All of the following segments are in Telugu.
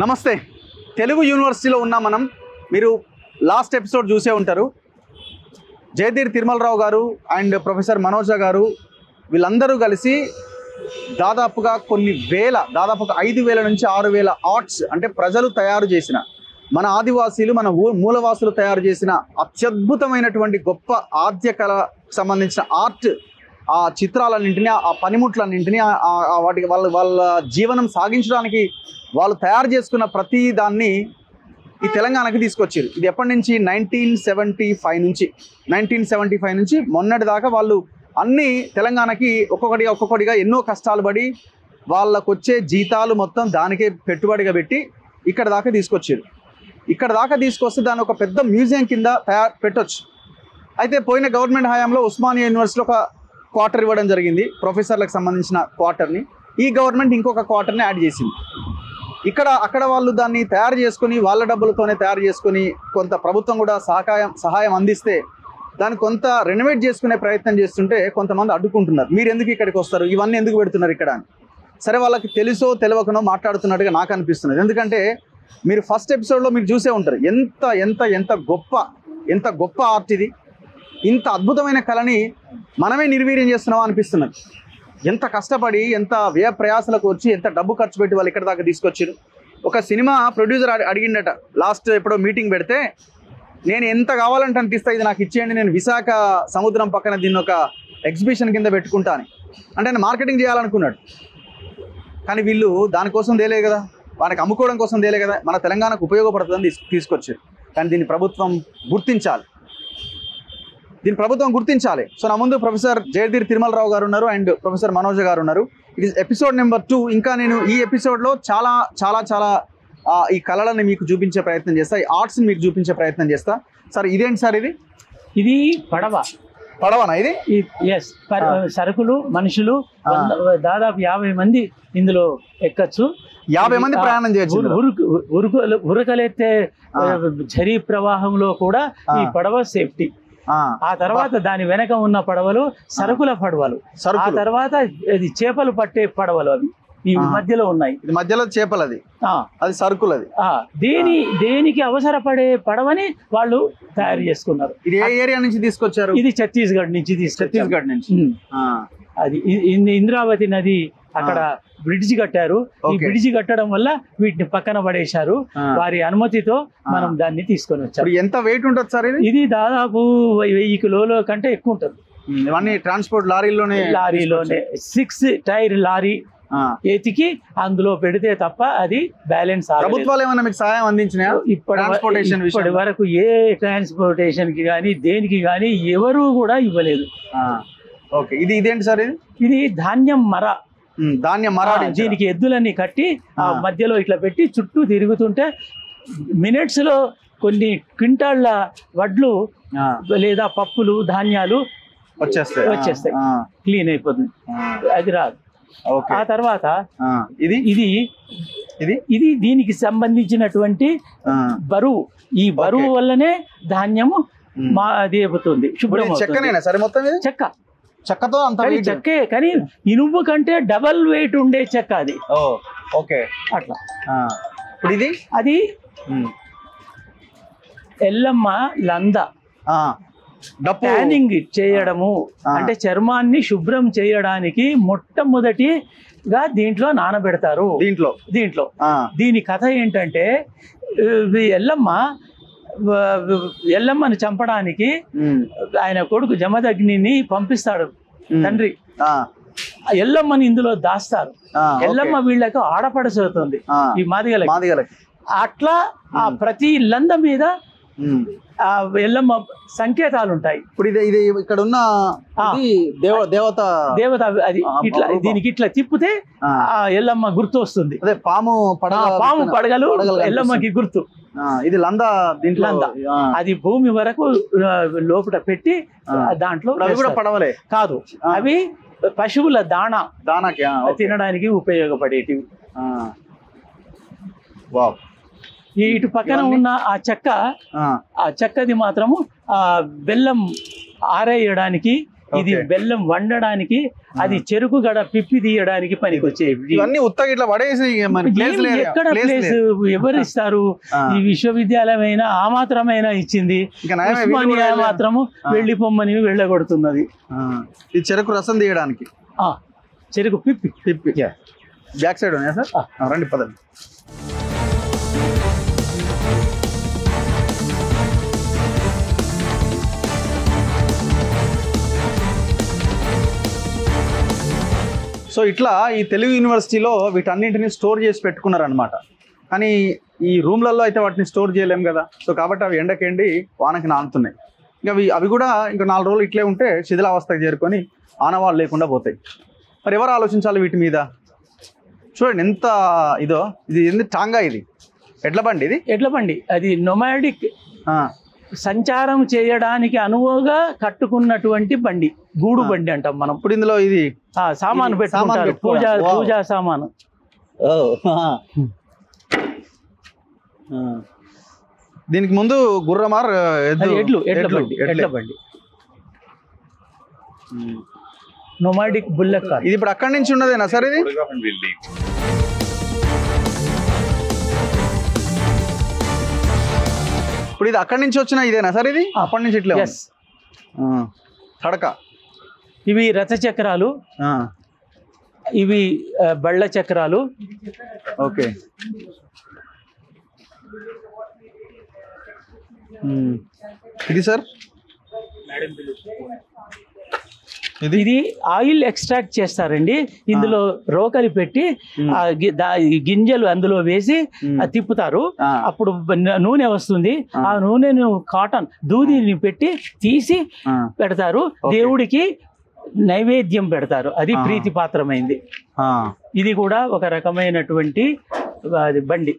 నమస్తే తెలుగు యూనివర్సిటీలో ఉన్న మనం మీరు లాస్ట్ ఎపిసోడ్ చూసే ఉంటారు. జయధీర్ తిరుమలరావు గారు అండ్ ప్రొఫెసర్ మనోజ గారు వీళ్ళందరూ కలిసి దాదాపుగా దాదాపుగా 5,000 నుంచి 6,000 ఆర్ట్స్ అంటే ప్రజలు తయారు చేసిన మన ఆదివాసీలు మన మూలవాసులు తయారు చేసిన అత్యద్భుతమైనటువంటి గొప్ప ఆద్య కళకు సంబంధించిన ఆర్ట్ ఆ చిత్రాలన్నింటినీ ఆ పనిముట్లన్నింటినీ వాటికి వాళ్ళ జీవనం సాగించడానికి వాళ్ళు తయారు చేసుకున్న ప్రతి దాన్ని ఈ తెలంగాణకి తీసుకొచ్చారు. ఇది ఎప్పటి నుంచి 1975 నుంచి మొన్నటి దాకా వాళ్ళు అన్ని తెలంగాణకి ఒక్కొక్కటిగా ఎన్నో కష్టాలు పడి వాళ్ళకు వచ్చే జీతాలు మొత్తం దానికే పెట్టుబడిగా పెట్టి ఇక్కడ దాకా తీసుకొచ్చారు. ఇక్కడ దాకా తీసుకొస్తే దాన్ని ఒక పెద్ద మ్యూజియం కింద పెట్టొచ్చు. అయితే పోయిన గవర్నమెంట్ హయాంలో ఉస్మానియా యూనివర్సిటీలో ఒక క్వార్టర్ ఇవ్వడం జరిగింది, ప్రొఫెసర్లకు సంబంధించిన క్వార్టర్ని. ఈ గవర్నమెంట్ ఇంకొక క్వార్టర్ని యాడ్ చేసింది. అక్కడ వాళ్ళు దాన్ని తయారు చేసుకొని వాళ్ళ డబ్బులతోనే తయారు చేసుకొని కొంత ప్రభుత్వం కూడా సహాయం అందిస్తే దాన్ని కొంత రెనోవేట్ చేసుకునే ప్రయత్నం చేస్తుంటే కొంతమంది అడ్డుకుంటున్నారు. మీరు ఎందుకు ఇక్కడికి వస్తారు, ఇవన్నీ ఎందుకు పెడుతున్నారు ఇక్కడ అని. సరే, వాళ్ళకి తెలుసో తెలియకనో మాట్లాడుతున్నట్టుగా నాకు అనిపిస్తున్నది. ఎందుకంటే మీరు ఫస్ట్ ఎపిసోడ్లో మీరు చూసే ఉంటారు ఎంత ఎంత ఎంత గొప్ప ఆర్ట్ ఇది. ఇంత అద్భుతమైన కళని మనమే నిర్వీర్యం చేస్తున్నామా అనిపిస్తున్నది. ఎంత కష్టపడి ఎంత వ్యయ ప్రయాసలకు వచ్చి ఎంత డబ్బు ఖర్చు పెట్టి వాళ్ళు ఇక్కడ దాకా తీసుకొచ్చారు. ఒక సినిమా ప్రొడ్యూసర్ అడిగిండట లాస్ట్ ఎప్పుడో మీటింగ్ పెడితే, నేను ఎంత కావాలంటే అంత ఇస్తా, ఇది నాకు ఇచ్చేయండి, నేను విశాఖ సముద్రం పక్కన దీన్ని ఒక ఎగ్జిబిషన్ కింద పెట్టుకుంటా అని. అంటే ఆయన మార్కెటింగ్ చేయాలనుకున్నాడు. కానీ వీళ్ళు దానికోసం తేలేదు కదా, వానికి అమ్ముకోవడం కోసం తేలేదు కదా, మన తెలంగాణకు ఉపయోగపడుతుందని తీసుకొచ్చారు. కానీ దీన్ని ప్రభుత్వం గుర్తించాలి. సో నా ముందు ప్రొఫెసర్ జయధీర్ తిరుమలరావు గారు ఉన్నారు అండ్ ప్రొఫెసర్ మనోజ గారు ఉన్నారు. ఇది ఎపిసోడ్ నెంబర్ 2. ఇంకా నేను ఈ ఎపిసోడ్లో చాలా చాలా చాలా ఈ కళలని మీకు చూపించే ప్రయత్నం చేస్తా, ఈ ఆర్ట్స్ని మీకు చూపించే ప్రయత్నం చేస్తా. సార్ ఇదేంటి సార్? ఇది పడవనా? ఇది ఎస్, సరుకులు మనుషులు దాదాపు 50 మంది ఇందులో ఎక్కచ్చు. 50 మంది ప్రయాణం చేయొచ్చు. ఉరకలెత్తే ఝరీ ప్రవాహంలో కూడా ఈ పడవ సేఫ్టీ. ఆ తర్వాత దాని వెనక ఉన్న పడవలు సరుకుల పడవలు, ఆ తర్వాత ఇది చేపలు పట్టే పడవలు, అవి ఈ మధ్యలో ఉన్నాయి. మధ్యలో చేపలు, అది సరుకులు. అది దేనికి అవసరపడే పడవని వాళ్ళు తయారు చేసుకున్నారు. ఇది ఏ ఏరియా నుంచి తీసుకొచ్చారు? ఇది ఛత్తీస్గఢ్ నుంచి అది ఇంద్రావతి నది అక్కడ బ్రిడ్జి కట్టారు. ఈ బ్రిడ్జి కట్టడం వల్ల వీటిని పక్కన పడేశారు. వారి అనుమతితో మనం దాన్ని తీసుకొని వచ్చారు. ఎంత వెయిట్ ఉంటుంది సార్ ఇది దాదాపు 1000 కిలోల కంటే ఎక్కువ ఉంటుంది. ఇవన్నీ ట్రాన్స్పోర్ట్ లారీలోనే 6 టైర్ లారీ ఎతికి అందులో పెడితే తప్ప అది బ్యాలెన్స్. ప్రభుత్వాలు ఏమైనా మీకు సహాయం అందించినాయా? ఇప్పటి వరకు ఏ ట్రాన్స్పోర్టేషన్ కి కానీ దేనికి కానీ ఎవరు కూడా ఇవ్వలేదు. ఓకే, ఇదేంటి సార్? ఇది ధాన్యం మర. దీనికి ఎద్దులన్నీ కట్టి ఆ మధ్యలో ఇట్లా పెట్టి చుట్టూ తిరుగుతుంటే మినిట్స్ లో కొన్ని క్వింటాళ్ల వడ్లు లేదా పప్పులు ధాన్యాలు వచ్చేస్తాయి. క్లీన్ అయిపోతుంది, అది రాదు. ఆ తర్వాత ఇది దీనికి సంబంధించినటువంటి బరువు. ఈ బరువు వల్లనే ధాన్యము మాదేపుతుంది. శుభ్రం చెక్కతో అంత చెక్కే, కానీ ఇనుము కంటే డబల్ వెయిట్ ఉండే చెక్క అది. ఓకే, అట్లా. ఇప్పుడు అది ఎల్లమ్మ లంద ట్యానింగ్ చేయడము అంటే చర్మాన్ని శుభ్రం చేయడానికి మొట్టమొదటిగా దీంట్లో నానబెడతారు. దీంట్లో దీని కథ ఏంటంటే, ఎల్లమ్మని చంపడానికి ఆయన కొడుకు జమదగ్నిని పంపిస్తాడు తండ్రి. ఎల్లమ్మని ఇందులో దాస్తారు. ఎల్లమ్మ వీళ్ళకు ఆడపడుతుంది ఈ మాదిగలకి. అట్లా ఆ ప్రతి లంద మీద ఎల్లమ్మ సంకేతాలు ఉంటాయి. ఇప్పుడు ఇది ఇక్కడ ఉన్న దేవత అది ఇట్లా దీనికి ఇట్లా తిప్పితే ఆ ఎల్లమ్మ గుర్తు వస్తుంది. అదే పాము పడగలు ఎల్లమ్మకి గుర్తు. ఇది లంద. దీంట్లో అది భూమి వరకు లోపల పెట్టి దాంట్లో పడవలే కాదు, అవి పశువుల దానాకి తినడానికి ఉపయోగపడేటివి. ఇటు పక్కన ఉన్న ఆ చెక్కది మాత్రము బెల్లం ఆరేయడానికి ఇది బెల్లం వండడానికి, అది చెరుకు గడ పిప్పి తీయడానికి పనికి వచ్చేవి. ఇవన్నీ ఉత్తగా ఇట్లా పడేసి ఎక్కడ ప్లేస్ ఎవరిస్తారు? ఈ విశ్వవిద్యాలయం ఆ మాత్రమైనా ఇచ్చింది, ఉస్మానియా మాత్రము వెళ్ళిపోమ్మని వెళ్ళగొడుతున్నది. ఈ చెరుకు రసం తీయడానికి, చెరుకు పిప్పి బ్యాక్ సైడ్ ఉన్నాయా సార్? రండి పదండి. సో ఇట్లా ఈ తెలుగు యూనివర్సిటీలో వీటన్నింటినీ స్టోర్ చేసి పెట్టుకున్నారనమాట. కానీ ఈ రూమ్లలో అయితే వాటిని స్టోర్ చేయలేం కదా. సో కాబట్టి అవి ఎండకెండి వానకి నానుతున్నాయి. ఇంకా అవి కూడా ఇంకా 4 రోజులు ఇట్లే ఉంటే శిథిలావస్థకు చేరుకొని ఆనవాళ్ళు లేకుండా పోతాయి. మరి ఎవరు ఆలోచించాలి వీటి మీద? చూడండి ఎంత ఇదో. ఇది ఎందుకు టాంగా? ఇది ఎడ్ల బండి. ఇది ఎడ్ల బండి. అది నొమాడిక్ సంచారం చేయడానికి అనువుగా కట్టుకున్నటువంటి బండి, గూడు బండి అంటాం మనం. ఇప్పుడు ఇందులో ఇది సామాను పెట్టుకుంటారు, పూజా సామాను. దీనికి ముందు గుర్రమార్ ఎడ్ల బండి నొమాడిక్ బుల్లెట్ కార్. ఇది ఇప్పుడు అక్కడి నుంచి ఉన్నదేనా సార్? ఇది ఇప్పుడు ఇది అక్కడి నుంచి వచ్చిన ఇదేనా సార్? ఇది అప్పటి నుంచి ఇట్లా తడక. ఇవి రథ చక్రాలు, ఇవి బళ్ళ చక్రాలు. ఓకే. ఇది సార్ ఇది ఆయిల్ ఎక్స్ట్రాక్ట్ చేస్తారండి. ఇందులో రోకలి పెట్టి గింజలు అందులో వేసి తిప్పుతారు. అప్పుడు నూనె వస్తుంది. ఆ నూనెను కాటన్ దూదిని పెట్టి తీసి పెడతారు. దేవుడికి నైవేద్యం పెడతారు. అది ప్రీతిపాత్రమైంది. ఇది కూడా ఒక రకమైనటువంటి బండి.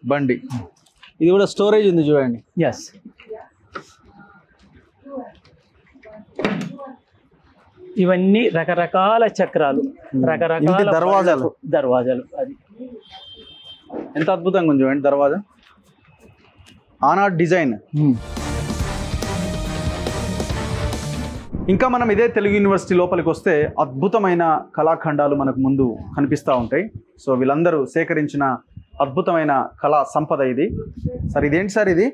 ఇది కూడా స్టోరేజ్ ఉంది చూడండి. ఎస్. ఇవన్నీ రకరకాల చక్రాలు, రకరకాల దర్వాజాలు. అది ఎంత అద్భుతంగా ఉంది చూడండి దర్వాజా. ఆనాటి డిజైన్. ఇంకా మనం ఇదే తెలుగు యూనివర్సిటీ లోపలికి వస్తే అద్భుతమైన కళాఖండాలు మనకు ముందు కనిపిస్తూ ఉంటాయి. సో వీళ్ళందరూ సేకరించిన అద్భుతమైన కళా సంపద ఇది. సార్ ఇదేంటి సార్? ఇది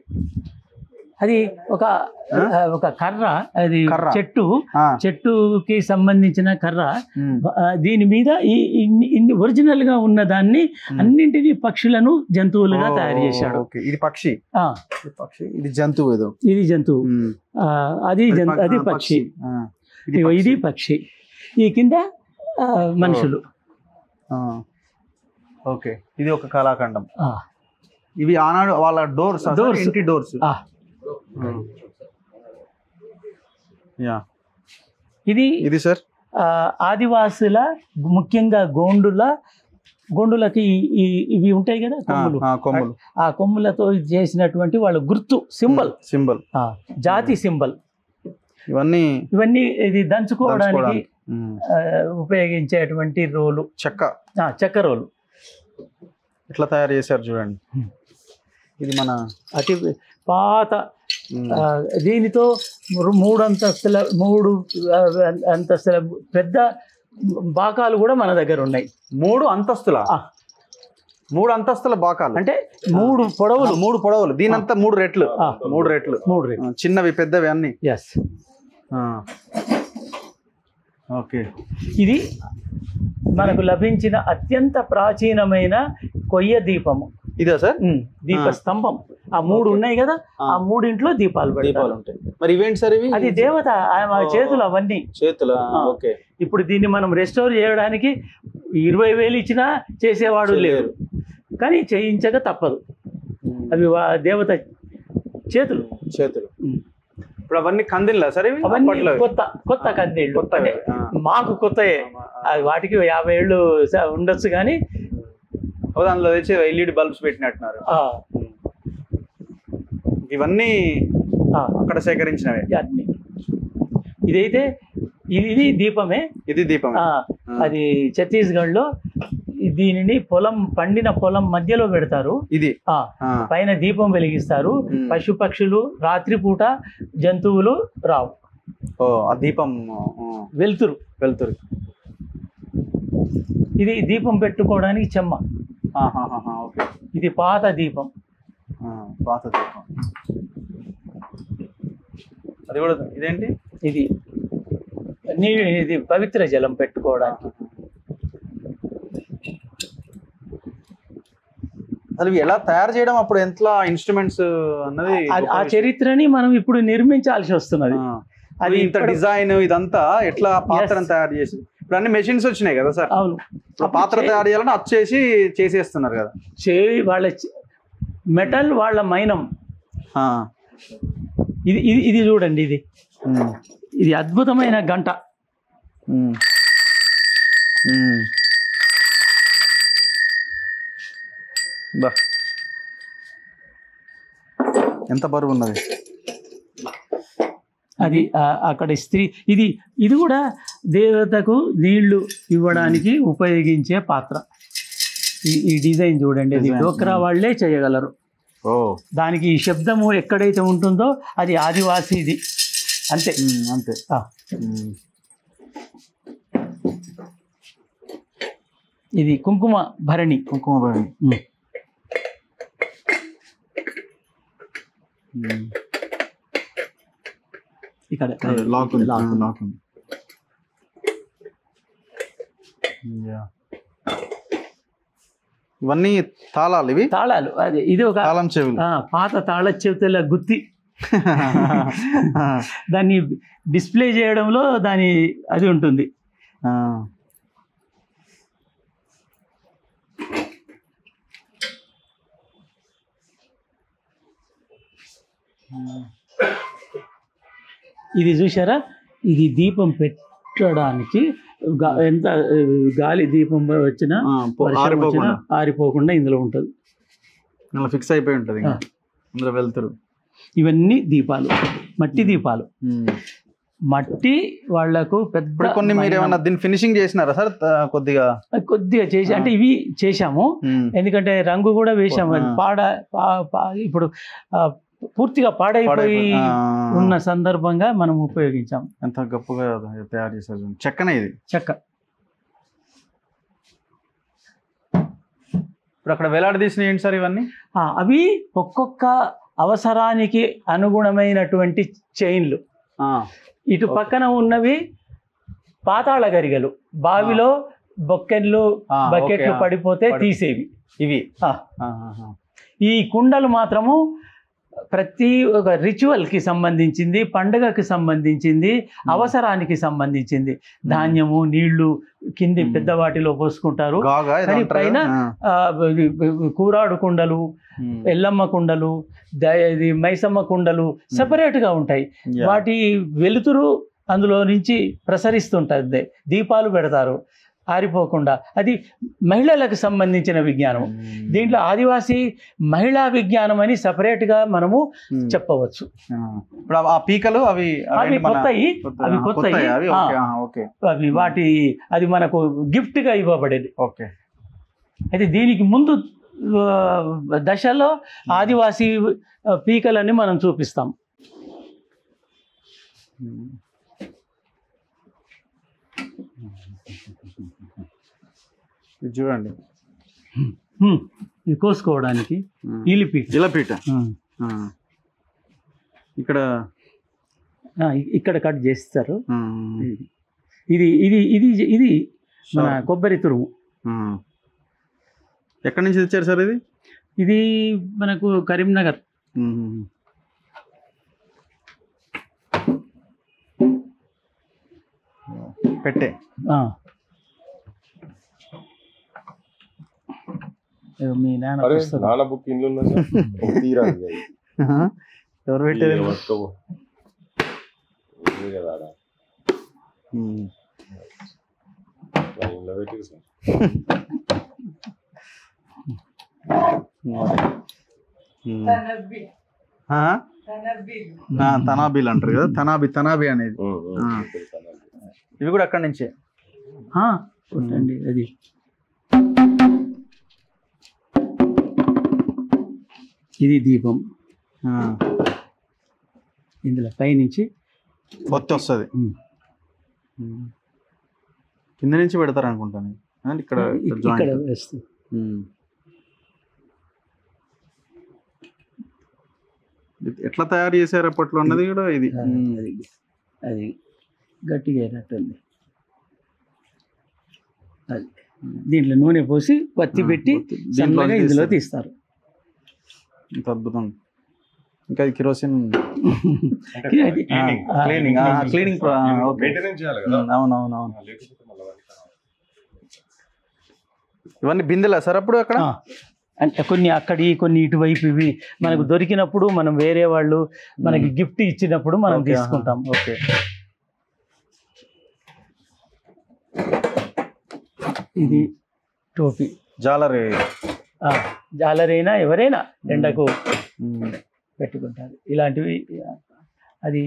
అది ఒక కర్ర. అది చెట్టుకి సంబంధించిన కర్ర. దీని మీద ఒరిజినల్ గా ఉన్న దాన్ని అన్నింటినీ పక్షులను జంతువులుగా తయారు చేశాడు. ఇది పక్షి, ఇది జంతువు. ఇది జంతువు, అది పక్షి. ఇది పక్షి. ఈ కింద మనుషులు. ఓకే. ఇది ఒక కళాఖండం. ఇవి ఆనాడు వాళ్ళ డోర్స్, ఇంటి డోర్స్. ఇది సార్ ఆదివాసుల, ముఖ్యంగా గోండులకి ఇవి ఉంటాయి కదా కొమ్ములు. ఆ కొమ్ములతో చేసినటువంటి వాళ్ళ గుర్తు, సింబల్, జాతి సింబల్. ఇవన్నీ ఇది దంచుకోవడానికి ఉపయోగించేటువంటి రోలు, చెక్క రోలు. ఇట్లా తయారు చేశారు చూడండి. ఇది మన అతి పాత. దీనితో 3 అంతస్తుల పెద్ద బాకాలు కూడా మన దగ్గర ఉన్నాయి. 3 అంతస్తుల బాకాలు అంటే 3 పొడవులు. దీనంతా 3 రెట్లు. 3 రెట్లు. చిన్నవి పెద్దవి అన్ని. ఎస్. ఓకే. ఇది మనకు లభించిన అత్యంత ప్రాచీనమైన కొయ్య దీపము. ఇదా సార్? దీప స్తంభం. ఆ 3 ఉన్నాయి కదా, ఆ 3 దీపాలు ఉంటాయి. మరి ఇవేంటి సార్? ఇవి అది దేవత చేతులు, అవన్నీ చేతులు. ఓకే. ఇప్పుడు దీన్ని మనం రెస్టోర్ చేయడానికి 20,000 ఇచ్చినా చేసేవాడు లేరు, కానీ చేయించక తప్పదు. అవి దేవత చేతులు. ఇప్పుడు అవన్నీ కందిళ్ళ సార్? అవన్నీ కొత్త కందిళ్ళు. మాకు కొత్తయే. వాటికి 50 ఏళ్ళు ఉండొచ్చు, కానీ దానిలో తెచ్చి LED బల్బ్స్ పెట్టినట్టున్నారు. ఇవన్నీ అక్కడ సేకరించినవే. ఇదైతే ఇది దీపమే. ఇది దీపం. అది ఛత్తీస్గఢ్ లో దీనిని పండిన పొలం మధ్యలో పెడతారు. ఇది పైన దీపం వెలిగిస్తారు. పశు పక్షులు రాత్రిపూట జంతువులు రావు. ఓ ఆ దీపం వెలుతురు. వెళ్తురు. ఇది దీపం పెట్టుకోవడానికి చెమ్మ. ఓకే. ఇది పాత దీపం. పాత దీపం. అది కూడా ఇదేంటి? ఇది ఇది పవిత్ర జలం పెట్టుకోవడానికి. అసలు ఎలా తయారు చేయడం, అప్పుడు ఎంత ఇన్స్ట్రుమెంట్స్ అన్నది ఆ చరిత్రని మనం ఇప్పుడు నిర్మించాల్సి వస్తున్నది. అది ఇంత డిజైన్ ఇదంతా ఎట్లా పాత్రను తయారు చేసి, ఇప్పుడు అన్ని మెషిన్స్ వచ్చినాయి కదా సార్. అవును. పాత్ర తయారు చేయాలని వచ్చేసి చేసేస్తున్నారు కదా. వాళ్ళ మెటల్, వాళ్ళ మైనం. ఇది ఇది ఇది చూడండి, ఇది అద్భుతమైన గంట. ఎంత బరువు ఉన్నది అది. అక్కడ స్త్రీ, ఇది ఇది కూడా దేవతకు నీళ్లు ఇవ్వడానికి ఉపయోగించే పాత్ర. ఈ డిజైన్ చూడండి, అది డోక్రా వాళ్ళే చేయగలరు. దానికి ఈ శబ్దము ఎక్కడైతే ఉంటుందో అది ఆదివాసీది. అంతే అంతే. ఇది కుంకుమ భరణి. కుంకుమ భరణి. ఇక్కడ లాక్ ఉంది. లాక్ ఉంది. ఇవన్నీ తాళాలు. ఇవి తాళాలు. అది ఇది ఒక తాళం చెవులు. పాత తాళ చెవితల గుత్తి. దాన్ని డిస్ప్లే చేయడంలో దాని అది ఉంటుంది. ఇది చూసారా, ఇది దీపం పెట్టడానికి ఎంత గాలి దీపం వచ్చినా ఆరిపోకుండా ఇందులో ఉంటుంది. ఫిక్స్ అయిపోయి ఉంటుంది ఇందులో వెళ్తారు. ఇవన్నీ దీపాలు, మట్టి దీపాలు. మట్టి వాళ్లకు పెద్ద. కొన్ని మీరు ఏమన్నా దీన్ని ఫినిషింగ్ చేసినారా సార్? కొద్దిగా చేసి, అంటే ఇవి చేశాము, ఎందుకంటే రంగు కూడా వేసాము. ఇప్పుడు పూర్తిగా పాడైపోయి ఉన్న సందర్భంగా మనం ఉపయోగించాం. ఎంత గొప్పగా తయారు చేశారు. చెక్కనే ఇది. చెక్క. ఇప్పుడు అక్కడ వేలాడదీసిన ఏంటి సార్ ఇవన్నీ? అవి ఒక్కొక్క అవసరానికి అనుగుణమైనటువంటి చైన్లు. ఇటు పక్కన ఉన్నవి పాతాళ గరిగలు, బావిలో బకెట్లు పడిపోతే తీసేవి ఇవి. ఈ కుండలు మాత్రము ప్రతి ఒక రిచువల్కి సంబంధించింది, పండుగకి సంబంధించింది, అవసరానికి సంబంధించింది. ధాన్యము, నీళ్లు కింది పెద్దవాటిలో పోసుకుంటారు. పైన కూరాడు కుండలు, ఎల్లమ్మ కుండలు, మైసమ్మ కుండలు సెపరేట్గా ఉంటాయి. వాటి వెలుతురు అందులో నుంచి ప్రసరిస్తుంటుంది. దీపాలు పెడతారు ఆరిపోకుండా. అది మహిళలకు సంబంధించిన విజ్ఞానం. దీంట్లో ఆదివాసీ మహిళా విజ్ఞానం అని సపరేట్గా మనము చెప్పవచ్చు. ఇప్పుడు ఆ పీకలు అవి కొత్తవి, అవి వాటి అది మనకు గిఫ్ట్గా ఇవ్వబడేది. ఓకే. అయితే దీనికి ముందు దశలో ఆదివాసీ పీకలని మనం చూపిస్తాం. చూడండి, ఇది కోసుకోవడానికి ఇలపీట. ఇక్కడ కట్ చేస్తారు. ఇది ఇది ఇది ఇది మన కొబ్బరి తురుము. ఎక్కడి నుంచి తెచ్చారు సార్ ఇది? ఇది మనకు కరీంనగర్. పెట్టే. మీ నాన్న బుక్ తీరాలి. ఎవరు పెట్టేది? తనాబీలు అంటారు కదా, తనాబి అనేది. ఇవి కూడా అక్కడి నుంచే. అది ఇది దీపం. ఇందులో పైనుంచి ఒత్తి వస్తుంది. కింద నుంచి పెడతారు అనుకుంటాను. ఇక్కడ వేస్తుంది. ఎట్లా తయారు చేశారు అప్పట్లో అన్నది కూడా ఇది. అది గట్టిగా అయినట్టుంది. అది దీంట్లో నూనె పోసి పత్తి పెట్టి సన్నగా ఇందులో తీస్తారు. ఇంత అద్భుతం. ఇంకా కిరోసిన్ క్లీనింగ్. అవునవునవును. ఇవన్నీ బిందెలా సార్ అప్పుడు అక్కడ? అంటే కొన్ని అక్కడి కొన్ని ఇటువైపు ఇవి మనకు దొరికినప్పుడు మనం వేరే వాళ్ళు మనకి గిఫ్ట్ ఇచ్చినప్పుడు మనం తీసుకుంటాం. ఓకే. ఇది టోపీ. జాలరైనా ఎవరైనా ఎండకు పెట్టుకుంటారు ఇలాంటివి. అది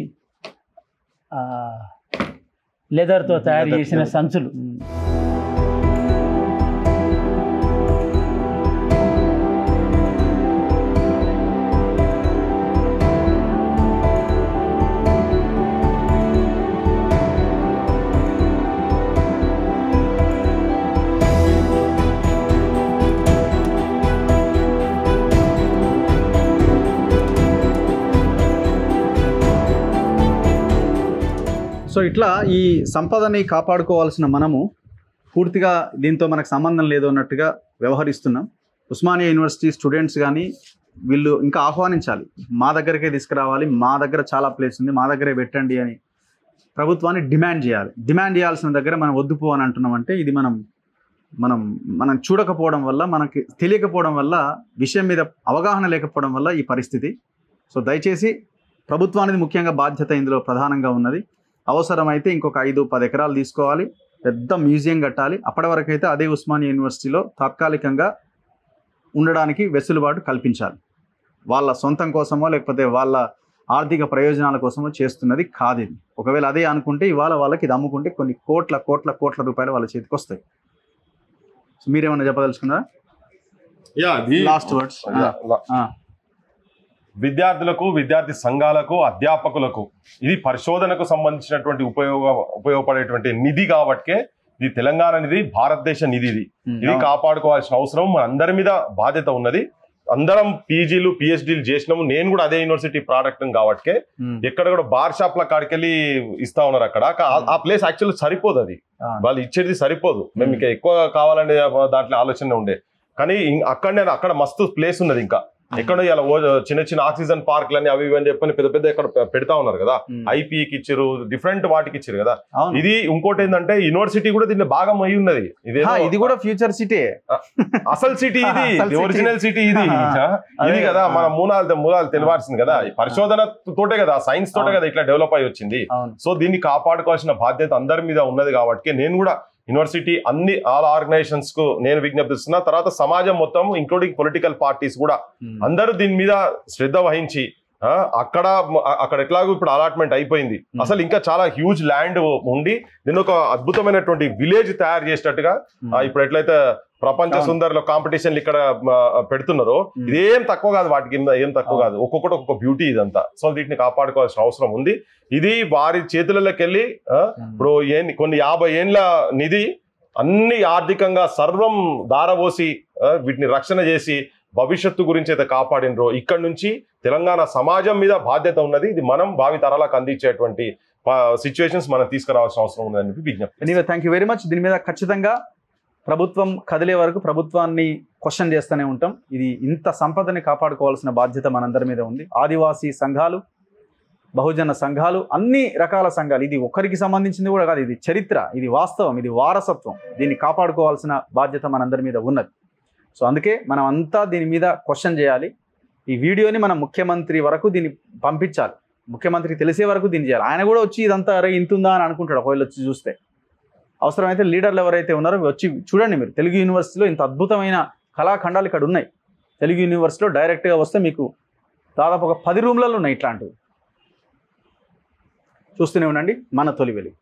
లెదర్తో తయారు చేసిన సంచులు. సో ఇట్లా ఈ సంపదని కాపాడుకోవాల్సిన మనము పూర్తిగా దీంతో మనకు సంబంధం లేదు అన్నట్టుగా వ్యవహరిస్తున్నాం. ఉస్మానియా యూనివర్సిటీ స్టూడెంట్స్ కానీ వీళ్ళు ఇంకా ఆహ్వానించాలి, మా దగ్గరికే తీసుకురావాలి, మా దగ్గర చాలా ప్లేస్ ఉంది, మా దగ్గరే పెట్టండి అని ప్రభుత్వాన్ని డిమాండ్ చేయాలి. డిమాండ్ చేయాల్సిన దగ్గర మనం వద్దుపో అని అంటున్నామంటే ఇది మనం చూడకపోవడం వల్ల, మనకి తెలియకపోవడం వల్ల, విషయం మీద అవగాహన లేకపోవడం వల్ల ఈ పరిస్థితి. సో దయచేసి ప్రభుత్వానికి ముఖ్యంగా బాధ్యత ఇందులో ప్రధానంగా ఉన్నది. అవసరమైతే ఇంకొక 5-10 ఎకరాలు తీసుకోవాలి, పెద్ద మ్యూజియం కట్టాలి. అప్పటి వరకు అయితే అదే ఉస్మానియా యూనివర్సిటీలో తాత్కాలికంగా ఉండడానికి వెసులుబాటు కల్పించాలి. వాళ్ళ సొంతం కోసమో లేకపోతే వాళ్ళ ఆర్థిక ప్రయోజనాల కోసమో చేస్తున్నది కాదు ఇది. ఒకవేళ అదే అనుకుంటే ఇవాళ వాళ్ళకి ఇది అమ్ముకుంటే కొన్ని కోట్ల రూపాయలు వాళ్ళ చేతికి వస్తాయి. సో మీరేమన్నా చెప్పదలుచుకున్నారా? Last words. విద్యార్థులకు, విద్యార్థి సంఘాలకు, అధ్యాపకులకు ఇది పరిశోధనకు సంబంధించినటువంటి ఉపయోగపడేటువంటి నిధి కాబట్టే ఇది తెలంగాణ నిధి, భారతదేశ నిధి. ఇది కాపాడుకోవాల్సిన అవసరం మన అందరి మీద బాధ్యత ఉన్నది. అందరం పీజీలు పిహెచ్డీలు చేసినాము. నేను కూడా అదే యూనివర్సిటీ ప్రోడక్ట్ కాబట్టి ఎక్కడ కూడా బార్ షాప్ల కాడికెళ్ళి ఇస్తా ఉన్నారు. అక్కడ ఆ ప్లేస్ యాక్చువల్లీ సరిపోదు, అది వాళ్ళు ఇచ్చేది సరిపోదు. మేము ఇంకా ఎక్కువ కావాలనే దాంట్లో ఆలోచన ఉండే, కానీ అక్కడ మస్తు ప్లేస్ ఉన్నది. ఇంకా ఎక్కడ ఇలా చిన్న చిన్న ఆక్సిజన్ పార్క్లని అవి ఇవని చెప్పని పెద్ద ఎక్కడ పెడతా ఉన్నారు కదా. ఐపీకి ఇచ్చారు, డిఫరెంట్ వాటికి ఇచ్చారు కదా. ఇది ఇంకోటి ఏంటంటే యూనివర్సిటీ కూడా దీన్ని బాగా అయి ఉన్నది. ఇది కూడా ఫ్యూచర్ సిటీ, అసలు సిటీ ఇది, ఒరిజినల్ సిటీ ఇది కదా. మన మూలాలు తెలియాల్సింది కదా. పరిశోధన తోటే కదా, సైన్స్ తోటే కదా ఇట్లా డెవలప్ అయ్యి వచ్చింది. సో దీన్ని కాపాడుకోవాల్సిన బాధ్యత అందరి మీద ఉన్నది కాబట్టి నేను కూడా యూనివర్సిటీ ఆల్ ఆర్గనైజేషన్స్ కు నేను విజ్ఞప్తిస్తున్నా. తర్వాత సమాజం మొత్తం ఇంక్లూడింగ్ పొలిటికల్ పార్టీస్ కూడా అందరూ దీని మీద శ్రద్ధ వహించి అక్కడ ఎట్లాగో ఇప్పుడు అలాట్మెంట్ అయిపోయింది. అసలు ఇంకా చాలా హ్యూజ్ ల్యాండ్ ఉండి దీన్ని ఒక అద్భుతమైనటువంటి విలేజ్ తయారు చేసేటట్టుగా ఇప్పుడు ఎట్లయితే ప్రపంచ సుందరిలో కాంపిటీషన్లు ఇక్కడ పెడుతున్నారో ఇదేం తక్కువ కాదు, వాటి కింద ఏం తక్కువ కాదు. ఒక్కొక్కటి ఒక్కొక్క బ్యూటీ ఇదంతా. సో వీటిని కాపాడుకోవాల్సిన అవసరం ఉంది. ఇది వారి చేతులలోకి వెళ్ళి ఇప్పుడు కొన్ని 50 ఏళ్ల నిధి అన్ని ఆర్థికంగా సర్వం దారపోసి వీటిని రక్షణ చేసి భవిష్యత్తు గురించి అయితే కాపాడినరో ఇక్కడ నుంచి తెలంగాణ సమాజం మీద బాధ్యత ఉన్నది. ఇది మనం భావి తరాలకు అందించేటువంటి సిచ్యువేషన్స్ మనం తీసుకురావాల్సిన అవసరం ఉందని చెప్పి విజ్ఞప్తి. Thank you very much. దీని మీద ఖచ్చితంగా ప్రభుత్వం కదిలే వరకు ప్రభుత్వాన్ని క్వశ్చన్ చేస్తూనే ఉంటాం. ఇది ఇంత సంపదని కాపాడుకోవాల్సిన బాధ్యత మనందరి మీద ఉంది. ఆదివాసీ సంఘాలు, బహుజన సంఘాలు, అన్ని రకాల సంఘాలు, ఇది ఒక్కరికి సంబంధించింది కూడా కాదు. ఇది చరిత్ర, ఇది వాస్తవం, ఇది వారసత్వం. దీన్ని కాపాడుకోవాల్సిన బాధ్యత మనందరి మీద ఉన్నది. సో అందుకే మనం అంతా దీని మీద క్వశ్చన్ చేయాలి. ఈ వీడియోని మనం ముఖ్యమంత్రి వరకు దీన్ని పంపించాలి. ముఖ్యమంత్రికి తెలిసే వరకు దీన్ని చేయాలి. ఆయన కూడా వచ్చి ఇదంతా అరే ఇంతుందా అని అనుకుంటాడు ఒకవేళ వచ్చి చూస్తే. అవసరమైతే లీడర్లు ఎవరైతే ఉన్నారో వచ్చి చూడండి. మీరు తెలుగు యూనివర్సిటీలో ఇంత అద్భుతమైన కళాఖండాలు ఇక్కడ ఉన్నాయి. తెలుగు యూనివర్సిటీలో డైరెక్ట్గా వస్తే మీకు దాదాపు ఒక 10 రూమ్లలో ఉన్నాయి ఇట్లాంటివి. చూస్తూనే ఉండండి మన తొలి వెలుగు.